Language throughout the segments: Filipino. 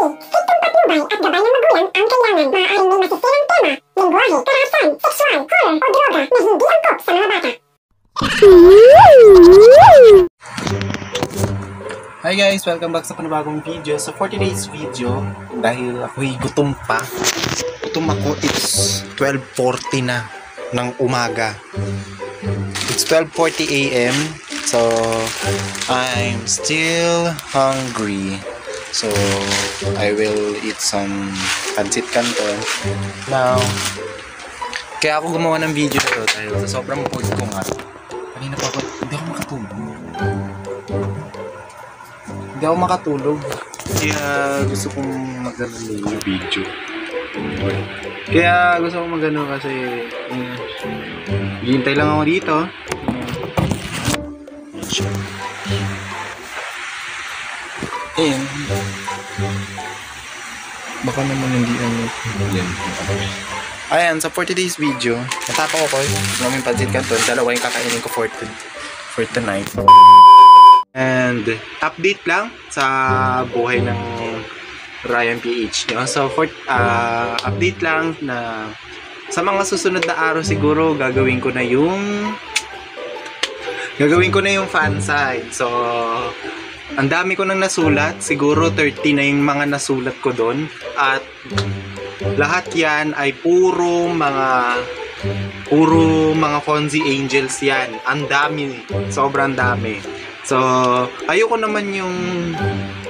Fit tumpang patnubay at gabay ng magulang ang kailangan. Maaaring may masisirang tema, lingwahe, karahasan, sexual, horror o droga na hindi angkop sa mga bata. Hi guys! Welcome back sa panibagong video. So for today's video, dahil ako'y gutom pa, gutom ako, it's 12:40 na ng umaga. It's 12:40 AM. So I'm still hungry. So I will eat some pancit canton. Now, kaya ako gumawa ng video na to dahil sa sobrang bored ko nga. Kanina pa ako, hindi ako makatulog. Kaya gusto kong mag-ano yung video. Kaya gusto kong mag-ano kasi hihintay lang ako dito. Ayan. Baka naman hindi ano. Ayan, so for today's video, natapang ko namin pancit canton. Dalawa yung kakainin ko for tonight. And update lang sa buhay ng Ryan PH. So for update lang na sa mga susunod na araw siguro gagawin ko na yung fan side. So ang dami ko nang nasulat, siguro 30 na yung mga nasulat ko doon, at lahat yan ay puro mga Fonzie Angels yan. Ang dami, sobrang dami. So, ayoko naman yung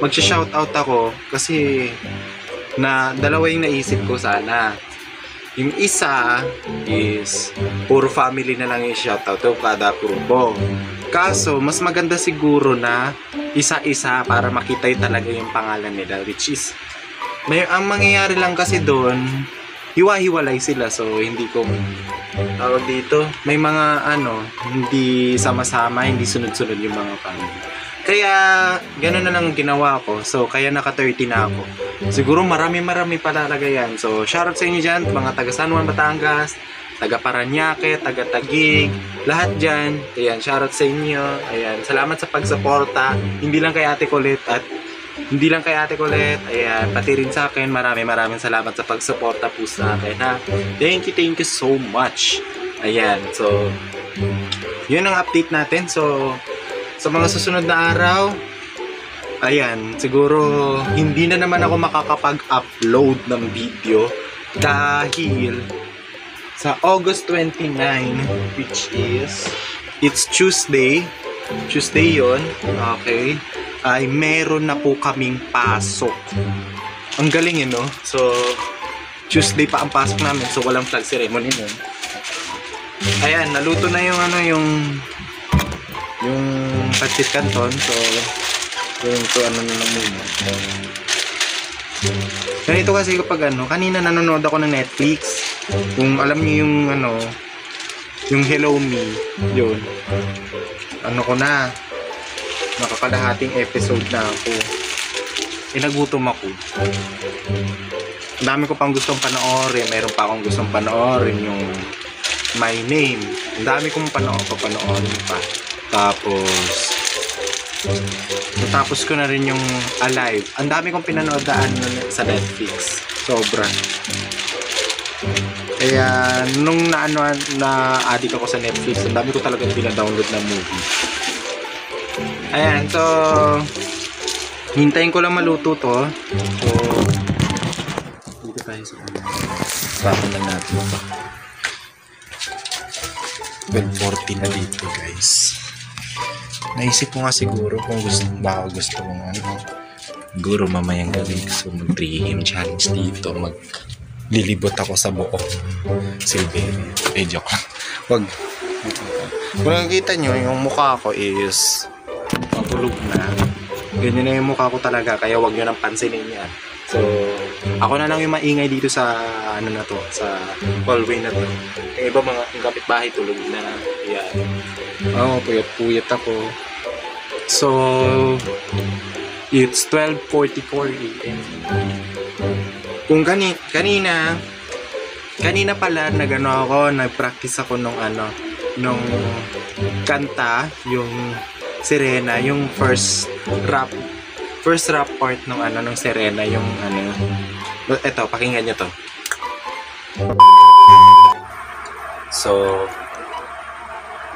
magsha-shoutout ako kasi dalawa yung naisip ko sana. Yung isa is puro family na lang yung shoutout ko kada grupo. Kaso, mas maganda siguro na isa-isa para makita yung talaga yung pangalan nila, which is ang mangyayari lang kasi doon, hiwa-hiwalay sila, so hindi ko tawag dito, may mga hindi sama-sama, hindi sunod-sunod yung mga family. Kaya gano'n na lang ginawa ko, so kaya naka 30 na ako. Siguro marami pa talaga yan. So shoutout sa inyo dyan, mga taga San Juan, Batangas, taga Paranaque, taga Taguig, lahat dyan. Ayan, shoutout sa inyo. Ayan, salamat sa pagsuporta, hindi lang kay Ate Colette, ayan, pati rin sa akin. Maraming salamat sa pagsuporta po sa akin, ha. Thank you so much. Ayan, so yun ang update natin. So sa mga susunod na araw, ayan, siguro hindi na naman ako makakapag-upload ng video dahil sa August 29, which is it's Tuesday yon, okay, ay meron na po kaming pasok. Ang galing no? So Tuesday pa ang pasok namin, so walang flag ceremony nun. Ayan, naluto na yung pancit canton. So na lang muna. Ganito kasi kapag kanina nanonood ako ng Netflix. Kung alam niyo yung Hello Me, yun. Ko na, nakakalahating episode na ako. Nagutom ako. Ang dami ko pang gustong panoorin. Mayroon pa akong gustong panoorin yung My Name. Ang dami kong panoorin pa. Tapos ko na rin yung Alive. Ang dami kong pinanoodaan sa Netflix. Sobra. Kaya nung na-addict ako sa Netflix, ang dami ko talaga pinadownload na movie. Ayan, so hintayin ko lang maluto to. So dito tayo sa bakit lang natin. 12:40 na dito, guys. Naisip ko nga siguro kung gusto kong siguro mamayang gabi gusto mag-3am challenge dito, maglilibot ako sa buong Silveria. Joke lang. Wag. Kung nakikita nyo, yung mukha ko is matulog na. Ganyan na yung mukha ko talaga, kaya wag nyo nang pansinin yan. So ako na lang yung maingay dito sa sa hallway na to. Yung iba mga kapitbahay tulog na. Yan. Puyat ako. So it's 12:44 AM. Kung kanina pala nag-practice ako nung kanta, yung Sirena, yung first rap first rap part ng ng Serena, yung eto, pakinggan nyo to. So,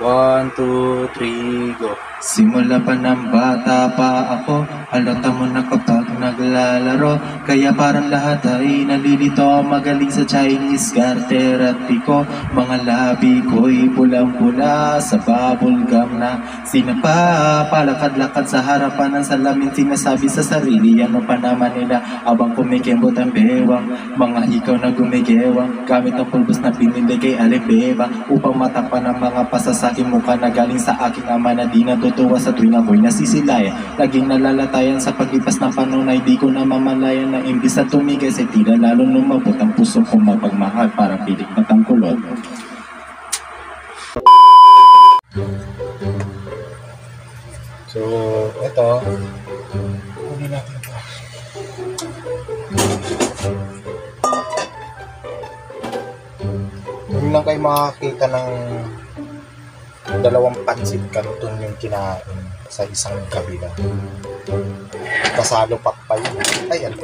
1, 2, 3, go. Simula pa ng bata pa ako, halata mo na kapag naglalaro. Kaya parang lahat ay nalilito, magaling sa Chinese garter at piko. Mga labi ko'y pulang-pula sa bubble gum na sinapa. Palakad-lakad sa harapan ng salamin, sinasabi sa sarili, ano pa naman nila. Abang kumikembot ang bewang, mga ikaw na gumigewang, gamit ang pulbos na pinili kay Alibeba, upang matapan ang mga pasasaking mukha na galing sa aking ama na di natutuwa sa tuwing ako'y nasisilay. Laging nalalatayan sa paglipas ng panahon ay di ko na mamalayan na imbis na tumigay sa tila lalo lumabot ang puso kong mapagmahal para pilit matangkulot. So, ito, kunin natin ito. Hindi lang kayo makakita ng dalawang pansit canton yung kinain sa isang kabila. Kasalo pa yun. Ay, ano?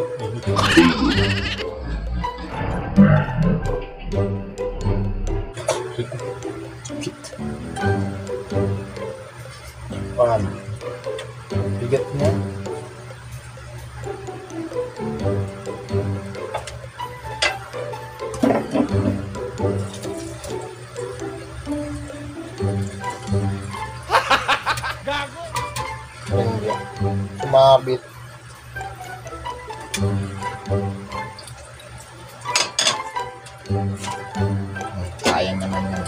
Paano? Bigat niya. Sumabit. Sayang naman yan.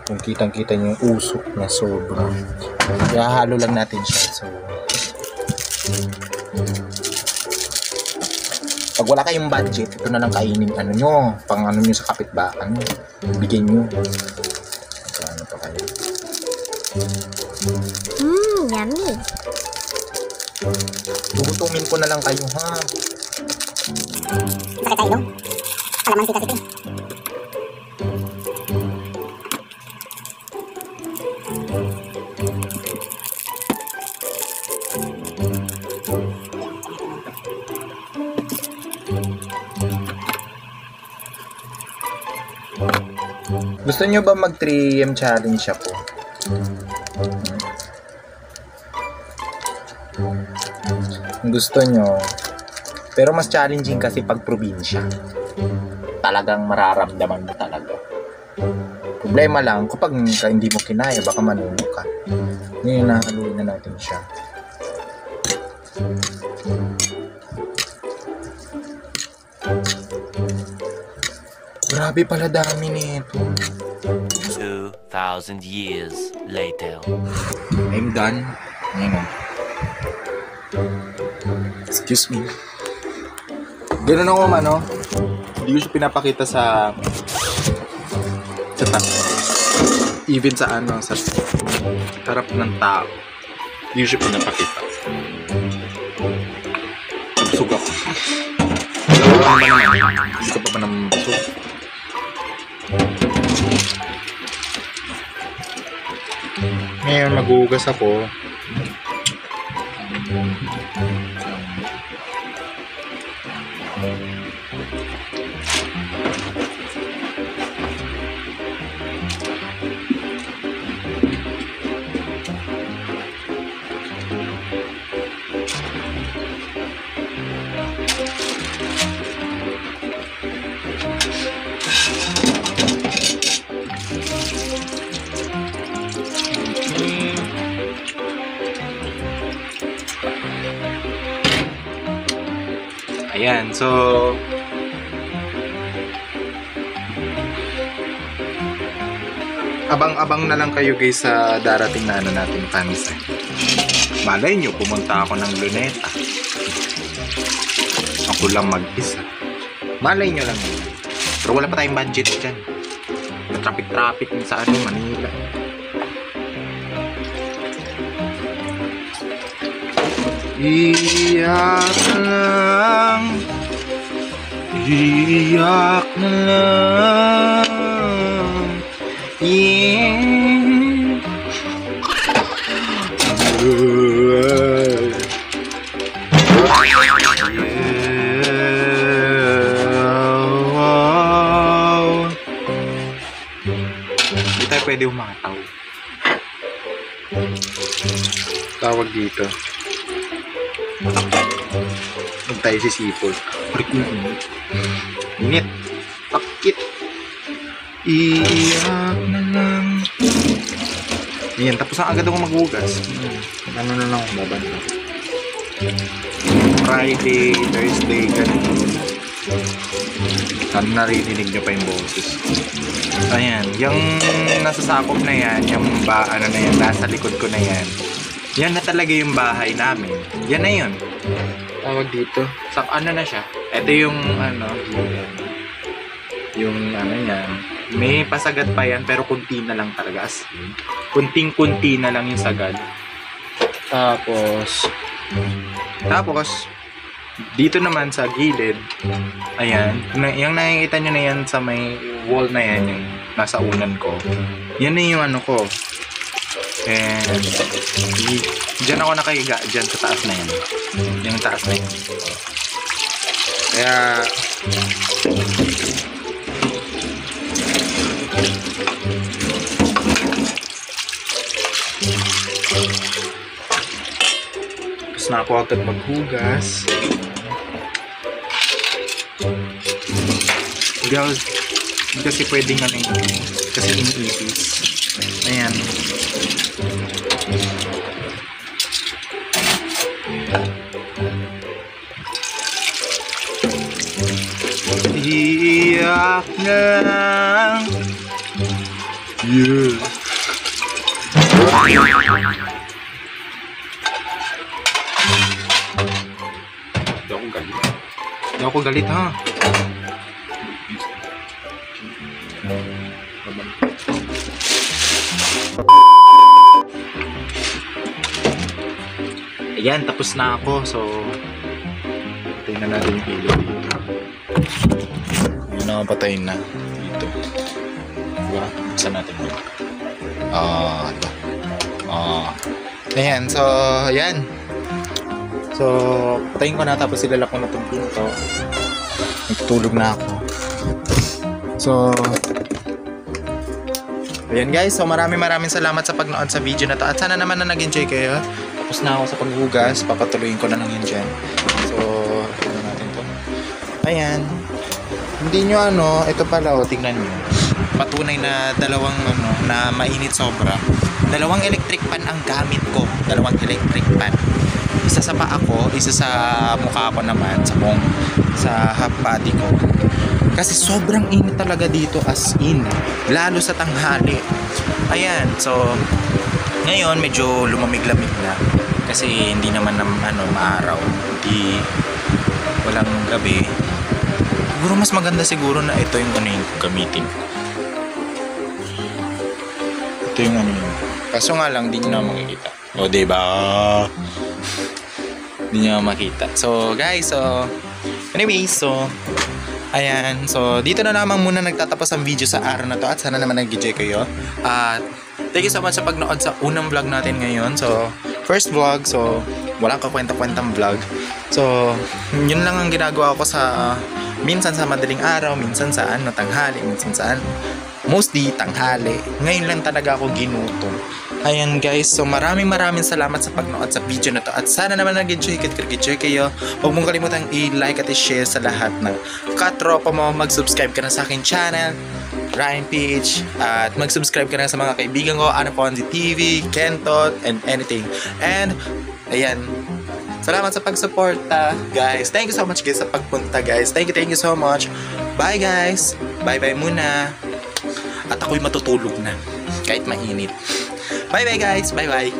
Kung kitang-kita niyo yung usok na sobra. Ihahalo lang natin siya. So, pag wala kayong budget, ito na lang kainin nyo, pang nyo sa kapitbakan nyo. Bigyan nyo. Ano pa kayo? Yummy. Gugutumin ko na lang kayo, ha? Sakit tayo, no? Kalamansi kasi ito. Gusto nyo ba mag 3am challenge ako? Gusto nyo, pero mas challenging kasi pag probinsya. Talagang mararamdaman mo talaga. Problema lang, kapag hindi mo kinaya, baka manuno ka. Ngayon, nahaluin na natin siya. Grabe pala dami nito. 2,000 years later. I'm done. Ngayon. Excuse me. Ganun ako hindi ko siya pinapakita sa tao. Even sa sa harap ng tao. Hindi ko siya pinapakita. Busog ako. Hindi ka pa ba naman busog? Ngayon maghuhugas ako. Ayan, so abang-abang na lang kayo guys sa darating na natin pansit. Malay nyo, pumunta ako ng Luneta. Ako lang mag-isa. Malay nyo lang. Pero wala pa tayong budget dyan. Traffic sa Manila. Iyak na lang, iyak na lang, pwede umataw. Tawag dito. Huwag tayo sisipol. Init. Pakit. Iyak na lang. Ayan, tapos na agad ako maghugas. Ano na lang ako babanda. Friday, Thursday, ganun. Sana narinig nyo pa yung boses. Ayan, yung nasasakop na yan, yung ano na yan, nasa likod ko na yan. Yan na talaga yung bahay namin. Yan na yun. Tawag dito. Ano na siya? Ito yung yung ano yan. May pasagad pa yan pero kunti na lang talaga. As in, kunting-kunti na lang yung sagad. Tapos dito naman sa gilid, ayan, yung nakikita nyo na yan sa may wall na yan, yung nasa unan ko, yan na yung ano ko. And dyan ako nakahiga, dyan sa taas na yan, yung taas na yan. Kaya tapos na ako agad maghugas. Hindi kasi pwedeng ano yun, kasi iniipis. Ayan. Iiyak na lang. Yeah. Hindi ako galit ha. Ayan, tapos na ako. So, patayin na natin yung ilaw dito. Ayan, nakapatayin na dito. Diba? Saan natin dito? Diba? Ayan, so, ayan. So, patayin ko na tapos ilalak ko na itong pinto. Nagtulog na ako. So, ayan guys. So, maraming salamat sa pagnood sa video na to. At sana naman na nag-enjoy kayo. Tapos na ako sa paghugas. Papatuloyin ko na lang yun dyan. So, ano natin to. Ayan. Hindi nyo ito pala tingnan nyo. Patunay na dalawang na mainit sobra. Dalawang electric pan ang gamit ko. Dalawang electric pan. Isa sa paa ko, isa sa mukha ko naman, sa half body ko. Kasi sobrang init talaga dito, as in. Lalo sa tanghali. Ayan, so ngayon medyo lumamig-lamig na. Kasi hindi naman maaraw. Hindi, walang gabi. Siguro mas maganda siguro na ito yung yung gamitin. Ito yung yun. Kaso nga lang, di nyo na makikita. O, diba? Hindi nyo makita. So, guys, anyway, ayan. So, dito na naman muna nagtatapos ang video sa araw na to. At sana naman nag-enjoy kayo. At thank you so much sa pagnood sa unang vlog natin ngayon. So, first vlog. So, walang kakwenta-kwentang vlog. So, yun lang ang ginagawa ko sa minsan sa madaling araw, minsan sa tanghali, minsan sa mostly tanghali. Ngayon lang talaga ako ginutom. Ayan guys, so maraming salamat sa pagnood sa video na to. At sana naman nag-enjoy kayo. Huwag mong kalimutang i-like at i-share sa lahat ng katropa mo. Mag-subscribe ka na sa aking channel, Ryan PH. At mag-subscribe ka na sa mga kaibigan ko, Ana Ponzi TV, Kentot, and anything. And, ayan. Salamat sa pag-suporta, guys. Thank you so much guys sa pagpunta, guys. Thank you so much. Bye guys. Bye muna. At ako'y matutulog na kahit mainit. Bye guys. Bye.